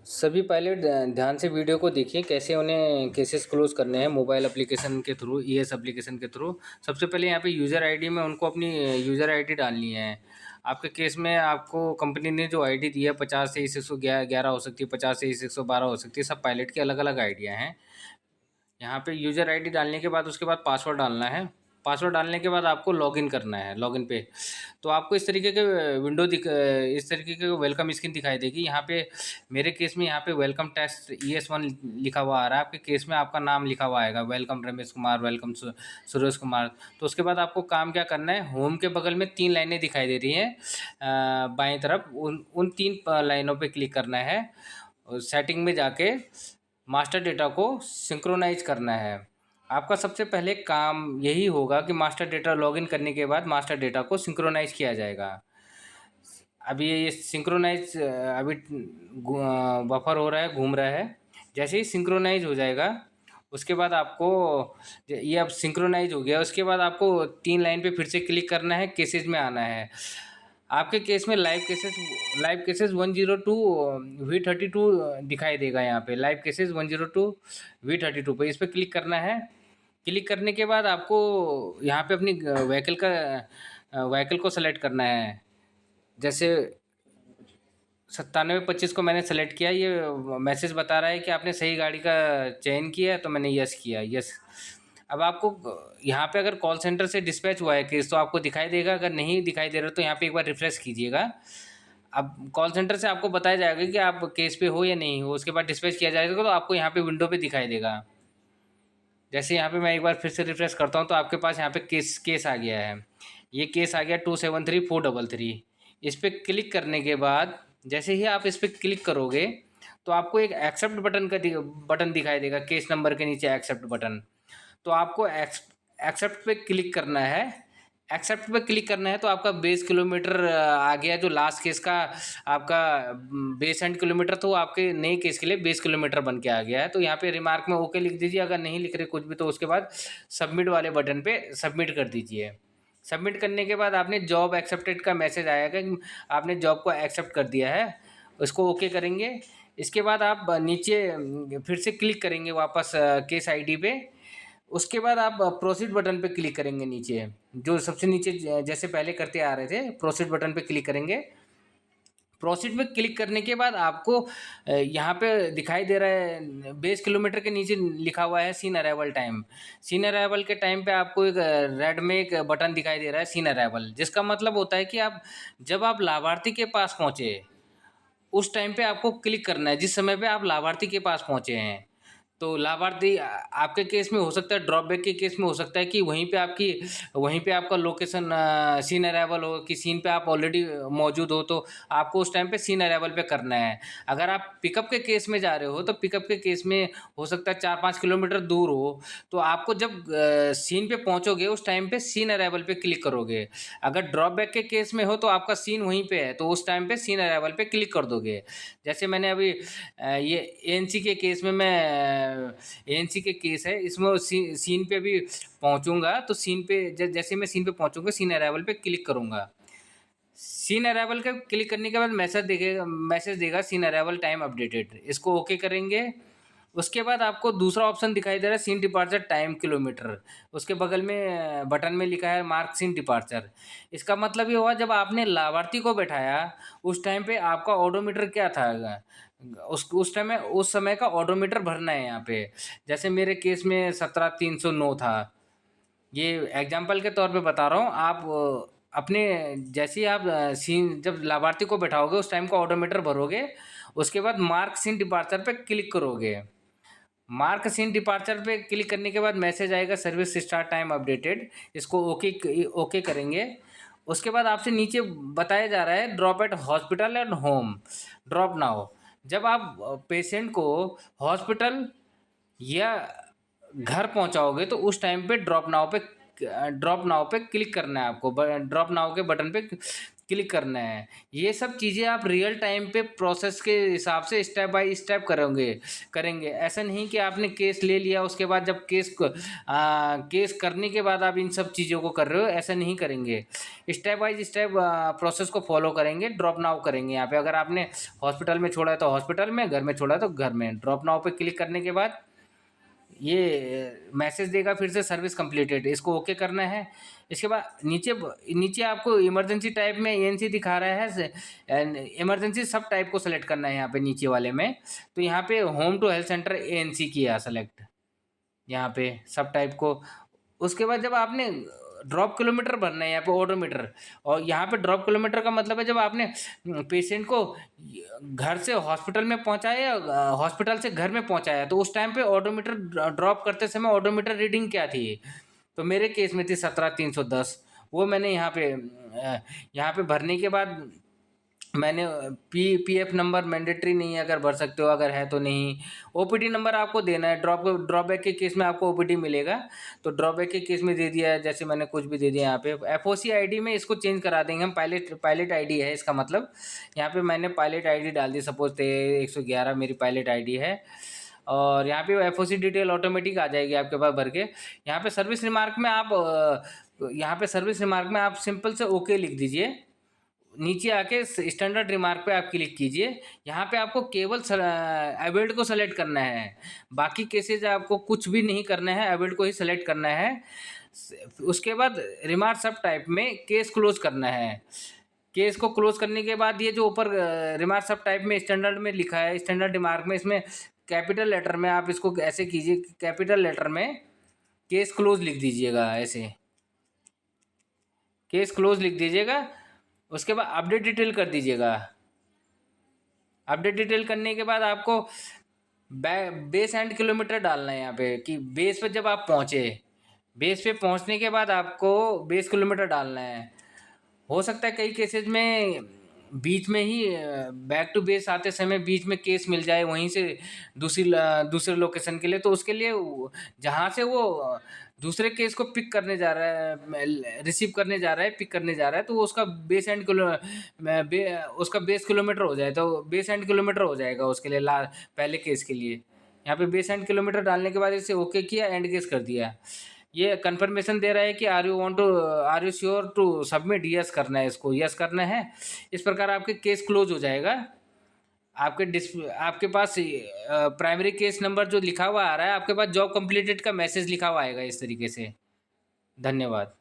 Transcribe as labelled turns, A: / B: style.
A: सभी पायलट ध्यान से वीडियो को देखिए कैसे उन्हें केसेस क्लोज करने हैं मोबाइल एप्लीकेशन के थ्रू ईएस एप्लीकेशन के थ्रू। सबसे पहले यहाँ पे यूज़र आईडी में उनको अपनी यूज़र आईडी डालनी है। आपके केस में आपको कंपनी ने जो आईडी दी है 50 से 111 हो सकती है, 50 से 112 हो सकती है। सब पायलट की अलग अलग आइडिया हैं। यहाँ पे यूज़र आईडी डालने के बाद उसके बाद पासवर्ड डालना है। पासवर्ड डालने के बाद आपको लॉगिन करना है। लॉगिन पे तो आपको इस तरीके के इस तरीके के वेलकम स्क्रीन दिखाई देगी। यहाँ पे मेरे केस में यहाँ पे वेलकम टेस्ट ES1 लिखा हुआ आ रहा है। आपके केस में आपका नाम लिखा हुआ आएगा, वेलकम रमेश कुमार, वेलकम सुरेश कुमार। तो उसके बाद आपको काम क्या करना है, होम के बगल में 3 लाइनें दिखाई दे रही हैं बाएं तरफ, उन 3 लाइनों पे क्लिक करना है। सेटिंग में जाके मास्टर डेटा को सिंक्रोनाइज करना है। आपका सबसे पहले काम यही होगा कि मास्टर डेटा लॉगिन करने के बाद मास्टर डेटा को सिंक्रोनाइज किया जाएगा। अभी ये सिंक्रोनाइज अभी बफर हो रहा है, घूम रहा है। जैसे ही सिंक्रोनाइज हो जाएगा उसके बाद आपको ये अब सिंक्रोनाइज हो गया। उसके बाद आपको 3 लाइन पे फिर से क्लिक करना है, केसेज में आना है। आपके केस में लाइव केसेस 102 V32 दिखाई देगा। यहाँ पे लाइव केसेस 102 V32 पे इस पर क्लिक करना है। क्लिक करने के बाद आपको यहाँ पे अपनी व्हीकल को सेलेक्ट करना है। जैसे 9725 को मैंने सेलेक्ट किया। ये मैसेज बता रहा है कि आपने सही गाड़ी का चयन किया है, तो मैंने यस किया, यस। अब आपको यहाँ पे अगर कॉल सेंटर से डिस्पैच हुआ है केस तो आपको दिखाई देगा। अगर नहीं दिखाई दे रहा तो यहाँ पे एक बार रिफ्रेश कीजिएगा। अब कॉल सेंटर से आपको बताया जाएगा कि आप केस पे हो या नहीं हो। उसके बाद डिस्पैच किया जाएगा तो आपको यहाँ पे विंडो पे दिखाई देगा। जैसे यहाँ पे मैं एक बार फिर से रिफ्रेश करता हूँ तो आपके पास यहाँ पे केस केस आ गया है। ये केस आ गया 273433। इस पर क्लिक करने के बाद जैसे ही आप इस पर क्लिक करोगे तो आपको एक एक्सेप्ट बटन दिखाई देगा। केस नंबर के नीचे एक्सेप्ट बटन, तो आपको एक्सेप्ट पे क्लिक करना है। एक्सेप्ट पे क्लिक करना है तो आपका बेस किलोमीटर आ गया। जो लास्ट केस का आपका बेस एंड किलोमीटर था वो आपके नए केस के लिए बेस किलोमीटर बन के आ गया है। तो यहाँ पे रिमार्क में ओके लिख दीजिए। अगर नहीं लिख रहे कुछ भी तो उसके बाद सबमिट वाले बटन पे सबमिट कर दीजिए। सबमिट करने के बाद आपने जॉब एक्सेप्टेड का मैसेज आएगा कि आपने जॉब को एक्सेप्ट कर दिया है। उसको ओके करेंगे। इसके बाद आप नीचे फिर से क्लिक करेंगे वापस केस आईडी पे। उसके बाद आप प्रोसीड बटन पे क्लिक करेंगे नीचे, जो सबसे नीचे जैसे पहले करते आ रहे थे। प्रोसीड बटन पे क्लिक करेंगे। प्रोसीड पे क्लिक करने के बाद आपको यहाँ पे दिखाई दे रहा है बेस किलोमीटर के नीचे लिखा हुआ है scene arrival time. Scene arrival के टाइम पे आपको एक रेड में एक बटन दिखाई दे रहा है सीन अराइवल, जिसका मतलब होता है कि आप जब आप लाभार्थी के पास पहुँचे उस टाइम पे आपको क्लिक करना है, जिस समय पे आप लाभार्थी के पास पहुँचे हैं। तो लाभार्थी आपके केस में हो सकता है, ड्रॉप बैक के केस में हो सकता है कि वहीं पे आपका लोकेशन सीन अराइवल हो, कि सीन पे आप ऑलरेडी मौजूद हो, तो आपको उस टाइम पे सीन अराइवल पे करना है। अगर आप पिकअप के केस में जा रहे हो तो पिकअप के केस में हो सकता है 4-5 किलोमीटर दूर हो, तो आपको जब सीन पे पहुंचोगे उस टाइम पे सीन अराइवल पे क्लिक करोगे। अगर ड्रॉप बैक के केस में हो तो आपका सीन वहीं पे है, तो उस टाइम पे सीन अराइवल पे क्लिक कर दोगे। जैसे मैंने अभी ये एएनसी के केस में मैं एएनसी के केस है, इसमें सीन पे भी पहुंचूंगा तो सीन पे जैसे मैं सीन पे पहुंचूंगा सीन अराइवल पे क्लिक करूंगा। सीन अराइवल का क्लिक करने के बाद मैसेज देगा सीन अराइवल टाइम अपडेटेड। इसको ओके करेंगे। उसके बाद आपको दूसरा ऑप्शन दिखाई दे रहा है सीन डिपार्चर टाइम किलोमीटर। उसके बगल में बटन में लिखा है मार्क सीन डिपार्चर। इसका मतलब ये हुआ जब आपने लाभार्थी को बैठाया उस टाइम पे आपका ऑडोमीटर क्या था, उस समय का ऑडोमीटर भरना है यहाँ पे। जैसे मेरे केस में 17309 था। ये एग्जाम्पल के तौर पे बता रहा हूँ। आप अपने जैसे ही आप सीन जब लाभार्थी को बैठाओगे उस टाइम का ऑडोमीटर भरोगे। उसके बाद मार्क सीन डिपार्चर पे क्लिक करोगे। मार्क सीन डिपार्चर पे क्लिक करने के बाद मैसेज आएगा सर्विस स्टार्ट टाइम अपडेटेड। इसको ओके करेंगे। उसके बाद आपसे नीचे बताया जा रहा है drop eight hospital and home, drop now. जब आप पेशेंट को हॉस्पिटल या घर पहुंचाओगे तो उस टाइम पे ड्रॉप नाउ पे क्लिक करना है आपको। ड्रॉप नाउ के बटन पे क्लिक करना है। ये सब चीज़ें आप रियल टाइम पे प्रोसेस के हिसाब से स्टेप बाय स्टेप करेंगे। ऐसा नहीं कि आपने केस ले लिया, उसके बाद जब केस करने के बाद आप इन सब चीज़ों को कर रहे हो, ऐसा नहीं करेंगे। स्टेप बाय स्टेप प्रोसेस को फॉलो करेंगे, ड्रॉप नाउ करेंगे। यहाँ पे अगर आपने हॉस्पिटल में छोड़ा है तो हॉस्पिटल में, घर में छोड़ा है तो घर में। ड्रॉप नाउ पे क्लिक करने के बाद ये मैसेज देगा फिर से सर्विस कंप्लीटेड, इसको ओके करना है। इसके बाद नीचे नीचे आपको इमरजेंसी टाइप में एएनसी दिखा रहा है, इमरजेंसी सब टाइप को सेलेक्ट करना है यहाँ पे नीचे वाले में। तो यहाँ पे home to health centre ANC किया सेलेक्ट, यहाँ पे सब टाइप को। उसके बाद जब आपने ड्रॉप किलोमीटर भरना है यहाँ पे ओडोमीटर, और यहाँ पे ड्रॉप किलोमीटर का मतलब है जब आपने पेशेंट को घर से हॉस्पिटल में पहुँचाया या हॉस्पिटल से घर में पहुँचाया, तो उस टाइम पे ओडोमीटर ड्रॉप करते समय ओडोमीटर रीडिंग क्या थी। तो मेरे केस में थी 17,310। वो मैंने यहाँ पे भरने के बाद मैंने पीएफ नंबर मैंडेटरी नहीं है, अगर भर सकते हो, अगर है तो नहीं। ओपीडी नंबर आपको देना है, ड्रॉबैक के केस में आपको ओपीडी मिलेगा, तो ड्रॉबैक के केस में दे दिया है, जैसे मैंने कुछ भी दे दिया। यहाँ पे एफओसी आईडी में इसको चेंज करा देंगे हम, पायलट आईडी है इसका मतलब। यहाँ पे मैंने पायलट आईडी डाल दी, सपोज थे 111 मेरी पायलट आईडी है। और यहाँ पे एफओसी डिटेल ऑटोमेटिक आ जाएगी आपके पास भर के। यहाँ पे सर्विस रिमार्क में आप सिंपल से ओके लिख दीजिए। नीचे आके स्टैंडर्ड रिमार्क पे आप क्लिक कीजिए। यहाँ पे आपको केवल अवेल्ड को सेलेक्ट करना है, बाकी केसेज आपको कुछ भी नहीं करना है, अवेल्ड को ही सेलेक्ट करना है। उसके बाद रिमार्क सब टाइप में केस क्लोज करना है। केस को क्लोज करने के बाद ये जो ऊपर रिमार्क सब टाइप में स्टैंडर्ड में लिखा है, स्टैंडर्ड रिमार्क में, इसमें कैपिटल लेटर में आप इसको ऐसे कीजिए, कैपिटल लेटर में केस क्लोज लिख दीजिएगा, ऐसे केस क्लोज लिख दीजिएगा। उसके बाद अपडेट डिटेल कर दीजिएगा। अपडेट डिटेल करने के बाद आपको बेस एंड किलोमीटर डालना है यहाँ पे, कि बेस पे जब आप पहुँचे, बेस पे पहुँचने के बाद आपको बेस किलोमीटर डालना है। हो सकता है कई केसेज में बीच में ही बैक टू बेस आते समय बीच में केस मिल जाए वहीं से दूसरे लोकेशन के लिए, तो उसके लिए जहाँ से वो दूसरे केस को पिक करने जा रहा है, रिसीव करने जा रहा है, पिक करने जा रहा है, तो वो उसका उसका बेस किलोमीटर हो जाए, तो बेस एंड किलोमीटर हो जाएगा उसके लिए पहले केस के लिए। यहाँ पे बेस एंड किलोमीटर डालने के बाद इसे ओके किया, एंड केस कर दिया। ये कंफर्मेशन दे रहा है कि are you sure to submit, yes करना है, इसको यस करना है। इस प्रकार आपके केस क्लोज हो जाएगा। आपके पास प्राइमरी केस नंबर जो लिखा हुआ आ रहा है, आपके पास जॉब कंप्लीटेड का मैसेज लिखा हुआ आएगा इस तरीके से। धन्यवाद।